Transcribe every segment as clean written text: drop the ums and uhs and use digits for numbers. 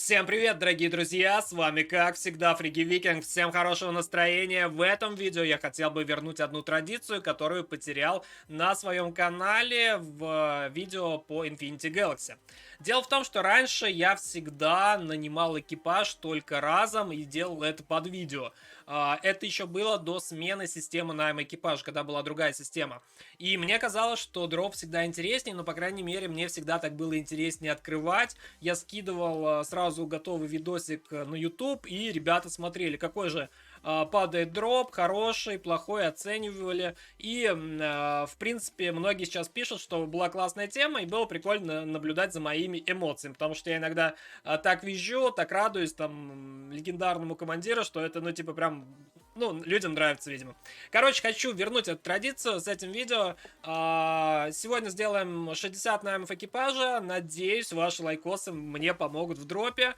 Всем привет, дорогие друзья! С вами, как всегда, Фриги Викинг. Всем хорошего настроения. В этом видео я хотел бы вернуть одну традицию, которую потерял на своем канале в видео по Infinity Galaxy. Дело в том, что раньше я всегда нанимал экипаж только разом и делал это под видео. Это еще было до смены системы найма экипажа, когда была другая система. И мне казалось, что дроп всегда интереснее, но, по крайней мере, мне всегда так было интереснее открывать. Я скидывал сразу готовый видосик на YouTube, и ребята смотрели, какой же падает дроп, хороший, плохой, оценивали. И, в принципе, многие сейчас пишут, что была классная тема, и было прикольно наблюдать за моими эмоциями, потому что я иногда так визжу, так радуюсь там легендарному командиру, что это, ну, типа, прям, ну, людям нравится, видимо. Короче, хочу вернуть эту традицию с этим видео. Сегодня сделаем 60 наймов экипажа. Надеюсь, ваши лайкосы мне помогут в дропе.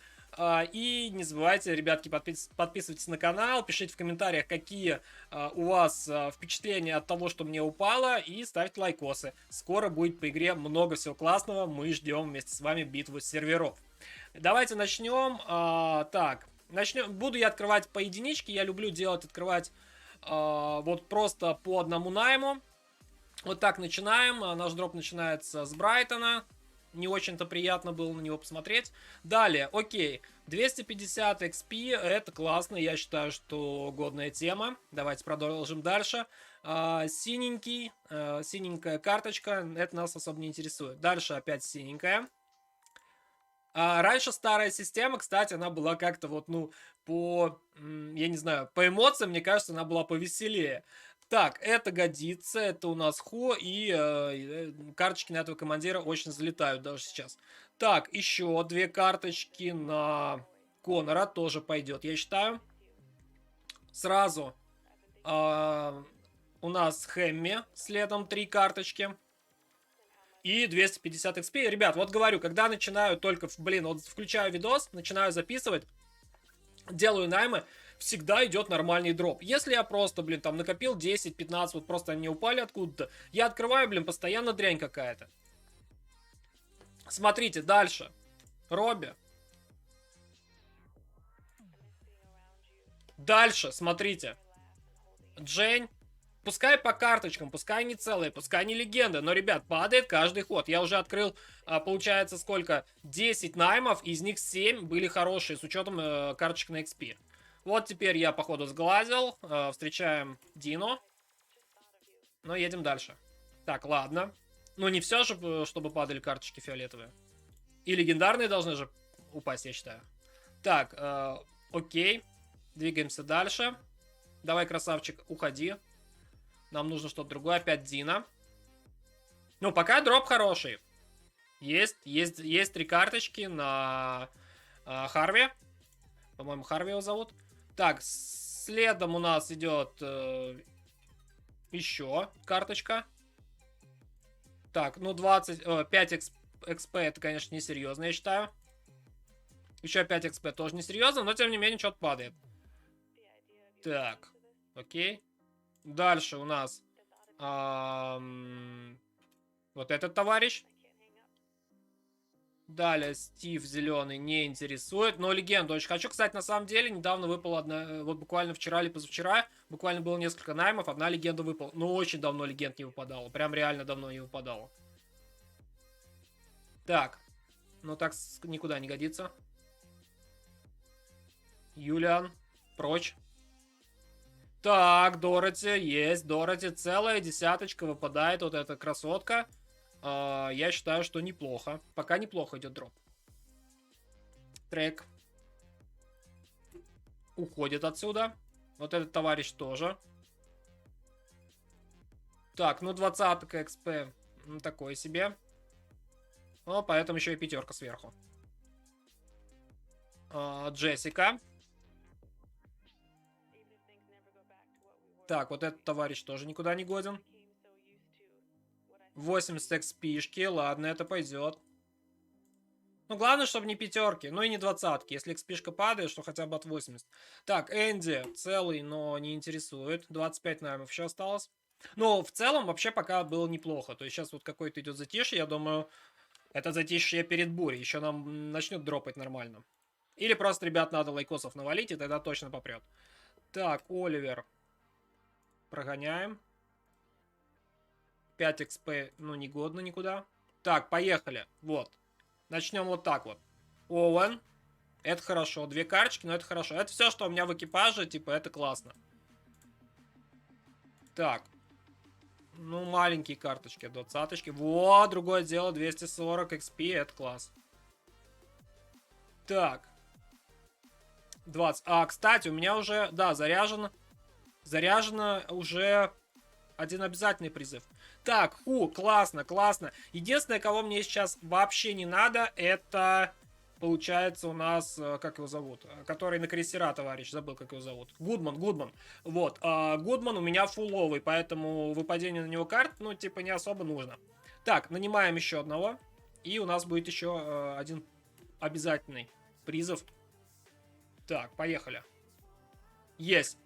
И не забывайте, ребятки, подписывайтесь на канал, пишите в комментариях, какие у вас впечатления от того, что мне упало, и ставьте лайкосы. Скоро будет по игре много всего классного, мы ждем вместе с вами битву серверов. Давайте начнем. Буду я открывать по единичке, я люблю открывать вот просто по одному найму. Вот так начинаем. Наш дроп начинается с Брайтона. Не очень-то приятно было на него посмотреть. Далее, окей. 250 XP, это классно. Я считаю, что годная тема. Давайте продолжим дальше. Синенькая карточка. Это нас особо не интересует. Дальше опять синенькая. Раньше старая система, кстати, она была как-то вот, ну, я не знаю, по эмоциям, мне кажется, она была повеселее. Так, это годится, это у нас Хо, и карточки на этого командира очень залетают даже сейчас. Так, еще две карточки на Конора тоже пойдет, я считаю. Сразу у нас Хэмми, следом три карточки. И 250 XP. Ребят, вот говорю, когда начинаю только, блин, вот включаю видос, начинаю записывать, делаю наймы, всегда идет нормальный дроп. Если я просто, блин, там накопил 10-15, вот просто они упали откуда-то, я открываю, блин, постоянно дрянь какая-то. Смотрите, дальше. Робби. Дальше, смотрите. Джейн. Пускай по карточкам, пускай не целые, пускай не легенда, но, ребят, падает каждый ход. Я уже открыл, получается, сколько? 10 наймов, из них 7 были хорошие, с учетом карточек на XP. Вот теперь я, походу, сглазил. Встречаем Дино. Но едем дальше. Так, ладно. Ну, не все же, чтобы падали карточки фиолетовые. И легендарные должны же упасть, я считаю. Так, окей. Двигаемся дальше. Давай, красавчик, уходи. Нам нужно что-то другое. Опять Дина. Ну, пока дроп хороший. Есть три карточки на Харви. По-моему, Харви его зовут. Так, следом у нас идет еще карточка. Так, ну 5 XP это, конечно, несерьезно, я считаю. Еще 5 XP тоже несерьезно, но тем не менее что-то падает. Так, окей. Дальше у нас вот этот товарищ. Далее Стив зеленый не интересует, но легенду очень хочу. Кстати, на самом деле, недавно выпала одна, вот буквально вчера или позавчера, буквально было несколько наймов, одна легенда выпала. Но очень давно легенд не выпадала, прям реально давно не выпадала. Так, ну так никуда не годится. Юлиан, прочь. Так, Дороти, есть, Дороти, целая десяточка выпадает, вот эта красотка. Я считаю, что неплохо. Пока неплохо идет дроп. Трек. Уходит отсюда. Вот этот товарищ тоже. Так, ну 20-ка XP. Ну, такое себе. Ну, поэтому еще и пятерка сверху. Джессика. Так, вот этот товарищ тоже никуда не годен. 80 XP-шки, ладно, это пойдет. Ну, главное, чтобы не пятерки, ну и не двадцатки. Если XP-шка падает, что хотя бы от 80. Так, Энди целый, но не интересует. 25 наймов еще осталось. Но в целом вообще пока было неплохо. То есть сейчас вот какой-то идет затишье, я думаю, это затишье перед бурей. Еще нам начнет дропать нормально. Или просто, ребят, надо лайкосов навалить, и тогда точно попрет. Так, Оливер. Прогоняем. 5 XP, ну, не годно никуда. Так, поехали. Вот. Начнем вот так вот. Оуэн. Это хорошо. 2 карточки, но это хорошо. Это все, что у меня в экипаже, типа, это классно. Так. Ну, маленькие карточки, 20-очки. Вот, другое дело, 240 XP, это класс. Так. 20. А, кстати, у меня уже, да, заряжено уже один обязательный призыв. Так, классно, классно. Единственное, кого мне сейчас вообще не надо, это, получается, у нас, как его зовут? Который на крейсера, товарищ, забыл, как его зовут. Гудман. Вот, Гудман у меня фуловый, поэтому выпадение на него карт, ну, типа, не особо нужно. Так, нанимаем еще одного. И у нас будет еще один обязательный призыв. Так, поехали. Есть.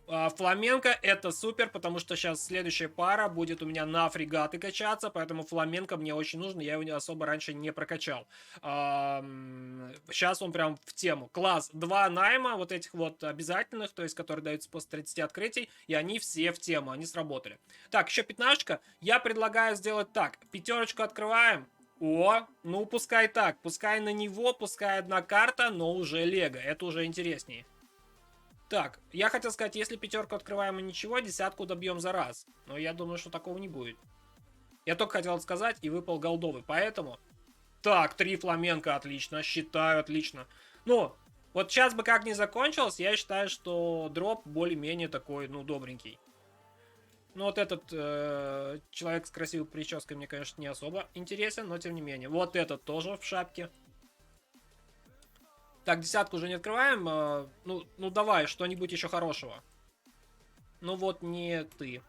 Фламенко это супер, потому что сейчас следующая пара будет у меня на фрегаты качаться, поэтому фламенко мне очень нужно, я его особо раньше не прокачал. Сейчас он прям в тему. Класс, 2 найма, вот этих вот обязательных, то есть которые даются после 30 открытий, и они все в тему, они сработали. Так, еще 15-шка. Я предлагаю сделать так, 5-очку открываем. О, ну пускай так, пускай на него, пускай одна карта, но уже лего, это уже интереснее. Так, я хотел сказать, если 5-ку открываем и ничего, 10-ку добьем за раз. Но я думаю, что такого не будет. Я только хотел сказать, и выпал голдовый, поэтому... Так, 3 фламенко, отлично, считаю, отлично. Ну, вот сейчас бы как ни закончилось, я считаю, что дроп более-менее такой, ну, добренький. Ну, вот этот человек с красивой прической мне, конечно, не особо интересен, но тем не менее. Вот этот тоже в шапке. Так, 10-ку уже не открываем. Ну давай, что-нибудь еще хорошего. Ну вот не ты.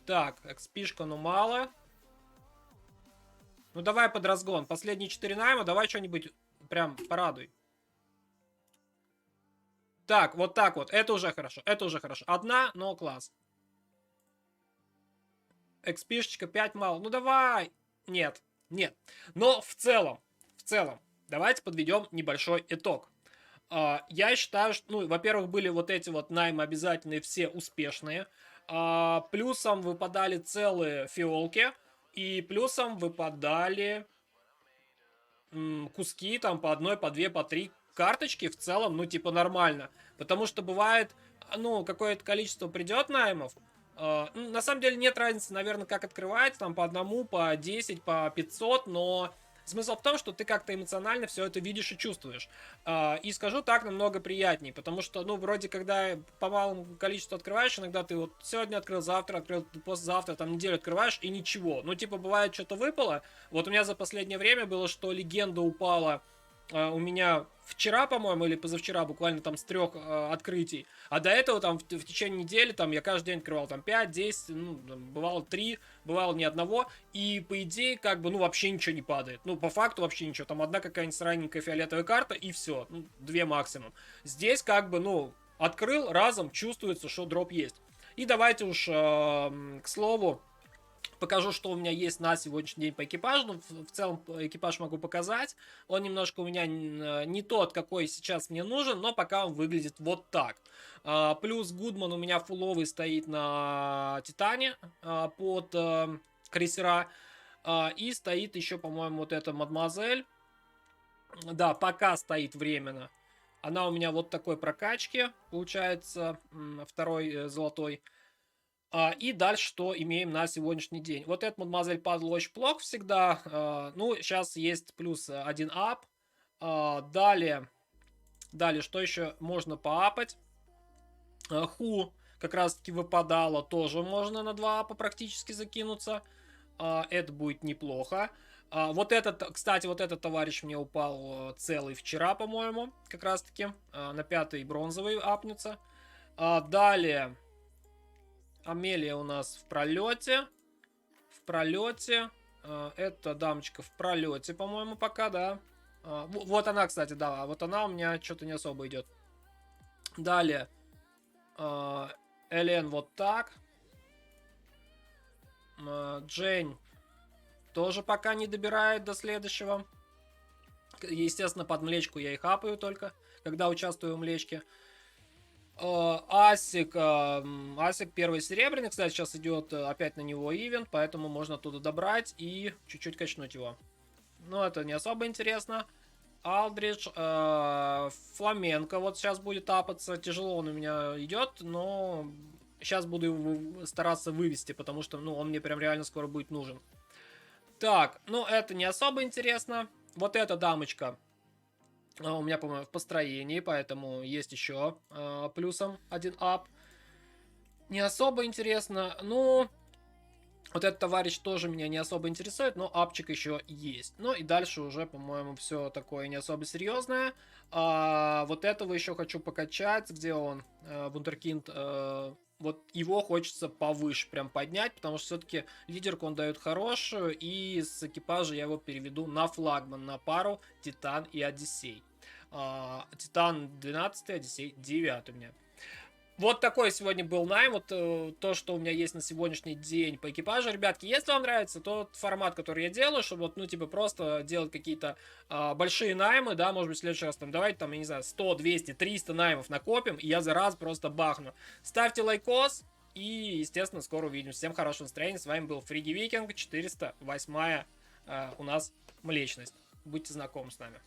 Так, XP-шка, ну мало. Ну давай под разгон. Последние 4 найма, давай что-нибудь прям порадуй. Так, вот так вот. Это уже хорошо, это уже хорошо. Одна, но класс. XP-шечка 5 мало. Ну давай. Нет. Но в целом, давайте подведем небольшой итог. Я считаю, что, ну, во-первых, были вот эти вот наймы обязательные, все успешные. Плюсом выпадали целые фиолки. И плюсом выпадали куски там по одной, по две, по три карточки. В целом, ну, типа, нормально. Потому что бывает, ну, какое-то количество придет наймов. На самом деле нет разницы, наверное, как открывается, там по одному, по 10, по 500, но смысл в том, что ты как-то эмоционально все это видишь и чувствуешь. И скажу так, намного приятней, потому что, ну, вроде, когда по малому количеству открываешь, иногда ты вот сегодня открыл, завтра открыл, послезавтра, там, неделю открываешь, и ничего. Ну, типа, бывает, что-то выпало. Вот у меня за последнее время было, что легенда упала у меня вчера, по-моему, или позавчера, буквально там с 3 открытий. А до этого там в течение недели там я каждый день открывал там 5, 10, ну, бывало 3, бывало ни одного. И по идее, как бы, ну, вообще ничего не падает. Ну, по факту вообще ничего. Там одна какая-нибудь сраненькая фиолетовая карта и все. Ну, 2 максимум. Здесь как бы, ну, открыл разом, чувствуется, что дроп есть. И давайте уж, к слову, покажу, что у меня есть на сегодняшний день по экипажу. Ну, в целом экипаж могу показать. Он немножко у меня не тот, какой сейчас мне нужен, но пока он выглядит вот так. Плюс Гудман у меня фуловый стоит на Титане под крейсера. И стоит еще, по-моему, вот эта мадемуазель. Да, пока стоит временно. Она у меня вот такой прокачки, получается, второй золотой. И дальше что имеем на сегодняшний день. Вот этот мадемуазель падал очень плохо всегда. Ну, сейчас есть плюс 1 ап. Далее, что еще можно поапать? Ху как раз таки выпадало. Тоже можно на 2 апа практически закинуться. Это будет неплохо. Вот этот, кстати, вот этот товарищ мне упал целый вчера, по-моему. Как раз таки. На 5-й бронзовый апнется. Далее... Амелия у нас в пролете. Эта дамочка в пролете, по-моему, пока, да. Вот она, кстати, да. Вот она у меня что-то не особо идет. Далее. Элен вот так. Джейн тоже пока не добирает до следующего. Естественно, под млечку я и хапаю только, когда участвую в млечке. Асик, Асик первый серебряный, кстати, сейчас идет опять на него ивент, поэтому можно оттуда добрать и чуть-чуть качнуть его. Но это не особо интересно. Алдридж, Фламенко вот сейчас будет апаться. Тяжело он у меня идет, но сейчас буду его стараться вывести, потому что, ну, он мне прям реально скоро будет нужен. Так, ну, это не особо интересно. Вот эта дамочка у меня, по-моему, в построении, поэтому есть еще плюсом один ап. Не особо интересно. Ну, вот этот товарищ тоже меня не особо интересует, но апчик еще есть. Ну и дальше уже, по-моему, все такое не особо серьезное. Вот этого еще хочу покачать. Где он? Вундеркинд. Вот его хочется повыше прям поднять, потому что все-таки лидерку он дает хорошую. И с экипажа я его переведу на флагман, на пару Титан и Одиссей. Титан 12, Одиссей 9 у меня. Вот такой сегодня был найм, вот то, что у меня есть на сегодняшний день по экипажу. Ребятки, если вам нравится тот формат, который я делаю, чтобы вот, ну, типа, просто делать какие-то большие наймы, да, может быть, в следующий раз, там, давайте, там, я не знаю, 100, 200, 300 наймов накопим, и я за раз просто бахну. Ставьте лайкос, и, естественно, скоро увидимся. Всем хорошего настроения, с вами был Фриги Викинг, 408 у нас млечность. Будьте знакомы с нами.